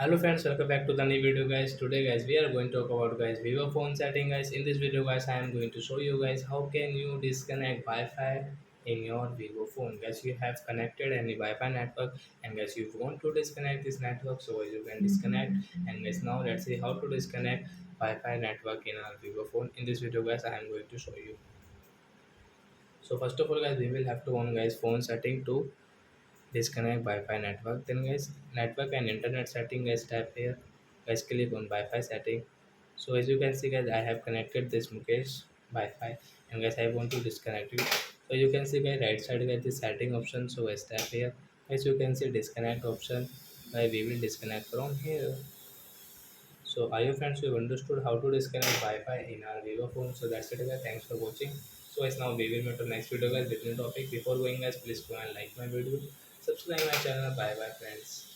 Hello friends, welcome back to the new video guys. Today guys we are going to talk about guys Vivo phone setting guys. In this video guys I am going to show you guys how can you disconnect Wi-Fi in your Vivo phone. Guys you have connected any Wi-Fi network and guys you want to disconnect this network so you can disconnect and guys now let's see how to disconnect Wi-Fi network in our Vivo phone. In this video guys I am going to show you. So first of all guys we will have to on guys phone setting to disconnect Wi-Fi network. Then guys, network and internet setting guys tap here. Guys click on Wi-Fi setting. So as you can see guys, I have connected this Mukesh Wi-Fi and guys I want to disconnect it. So you can see guys right side guys the setting option. So guys tap here. As you can see disconnect option. Guys we will disconnect from here. So are you friends you have understood how to disconnect Wi-Fi in our Vivo phone? So that's it guys. Thanks for watching. So guys now we will meet on next video guys with new topic. Before going guys please go and like my video. Subscribe my channel. Bye bye friends.